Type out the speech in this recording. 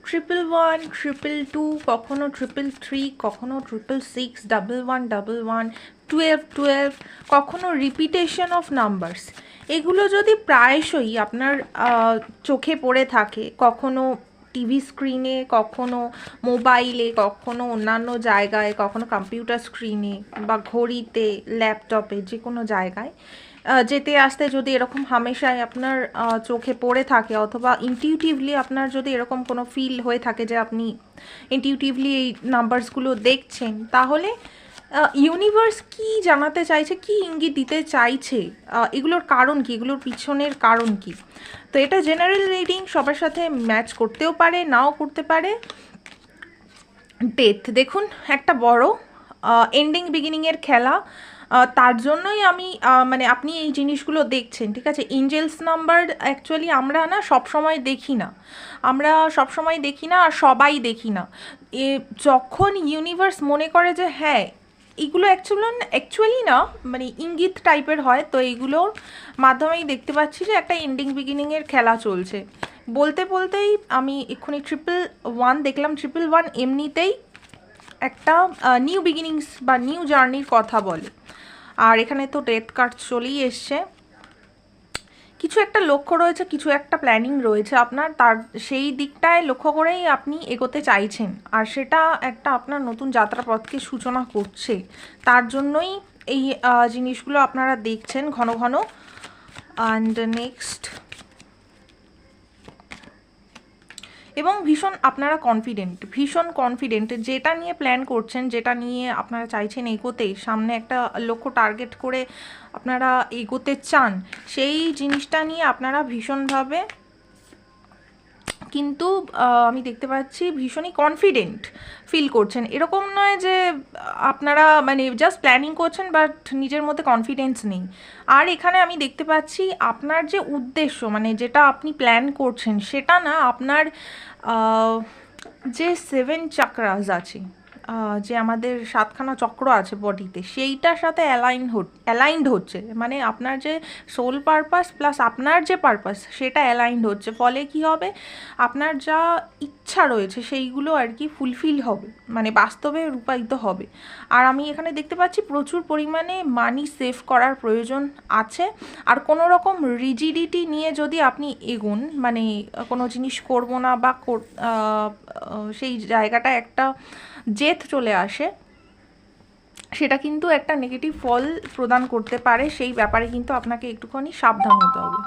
111, 222, কখনো 333, কখনো 666, 1111, 1212, কখনো রিপিটেশন অফ নাম্বারস। এগুলো যদি প্রায়শই আপনার চোখে পড়ে থাকে, কখনো টিভি স্ক্রিনে, কখনো মোবাইলে, কখনো অন্যান্য জায়গায়, কখনো কম্পিউটার স্ক্রিনে বা ঘড়িতে, ল্যাপটপে, যে কোনো জায়গায় যেতে আসতে যদি এরকম হামেশাই আপনার চোখে পড়ে থাকে, অথবা ইনটিউটিভলি আপনার যদি এরকম কোনো ফিল হয়ে থাকে যে আপনি ইনটিউটিভলি এই নাম্বারসগুলো দেখছেন, তাহলে ইউনিভার্স কি জানাতে চাইছে, কি ইঙ্গিত দিতে চাইছে, এগুলোর কারণ কি, এগুলোর পিছনের কারণ কি। তো এটা জেনারেল রিডিং, সবার সাথে ম্যাচ করতেও পারে, নাও করতে পারে। ডেথ দেখুন, একটা বড় এন্ডিং বিগিনিংয়ের খেলা। তার জন্যই আমি মানে আপনি এই জিনিসগুলো দেখছেন, ঠিক আছে। এঞ্জেলস নাম্বার অ্যাকচুয়ালি আমরা না সবসময় দেখি না, আর সবাই দেখি না। যখন ইউনিভার্স মনে করে যে হ্যাঁ এগুলো অ্যাকচুয়ালি না, মানে ইঙ্গিত টাইপের হয়, তো এইগুলোর মাধ্যমেই দেখতে পাচ্ছি যে একটা এন্ডিং বিগিনিংয়ের খেলা চলছে। বলতে বলতেই আমি এক্ষুনি 111 দেখলাম। 111 এমনিতেই একটা নিউ বিগিনিংস বা নিউ জার্নির কথা বলে। আর এখানে তো ডেথ কার্ড চলেই এসছে। কিছু একটা লক্ষ্য রয়েছে, কিছু একটা প্ল্যানিং রয়েছে আপনার, তার সেই দিকটায় লক্ষ্য করেই আপনি এগোতে চাইছেন, আর সেটা একটা আপনার নতুন যাত্রাপথকে সূচনা করছে। তার জন্যই এই জিনিসগুলো আপনারা দেখছেন ঘন ঘন। অ্যান্ড নেক্সট, এবং ভীষণ আপনারা ভীষণ কনফিডেন্ট, যেটা নিয়ে প্ল্যান করছেন, যেটা নিয়ে আপনারা চাইছেন এগোতে, সামনে একটা লক্ষ্য টার্গেট করে আপনারা এগোতে চান, সেই জিনিসটা নিয়ে আপনারা ভীষণভাবে কিন্তু আমি দেখতে পাচ্ছি ভীষণই কনফিডেন্ট ফিল করছেন। এরকম নয় যে আপনারা মানে জাস্ট প্ল্যানিং করছেন বাট নিজের মধ্যে কনফিডেন্স নেই। আর এখানে আমি দেখতে পাচ্ছি আপনার যে উদ্দেশ্য, মানে যেটা আপনি প্ল্যান করছেন, সেটা না আপনার যে 7 চাকরাস আছে, যে আমাদের 7খানা চক্র আছে বডিতে, সেইটার সাথে অ্যালাইন্ড হচ্ছে। মানে আপনার যে সোল পারপাস প্লাস আপনার যে পারপাস, সেটা অ্যালাইন্ড হচ্ছে। ফলে কি হবে, আপনার যা ইচ্ছা রয়েছে সেইগুলো আর কি ফুলফিল হবে, মানে বাস্তবে রূপায়িত হবে। আর আমি এখানে দেখতে পাচ্ছি প্রচুর পরিমাণে মানি সেভ করার প্রয়োজন আছে। আর কোনো রকম রিজিডিটি নিয়ে যদি আপনি এগোন, মানে কোনো জিনিস করবো না বা সেই জায়গাটা একটা জেদ চলে আসে, সেটা কিন্তু একটা নেগেটিভ ফল প্রদান করতে পারে। সেই ব্যাপারে কিন্তু আপনাকে একটুখানি সাবধান হতে হবে।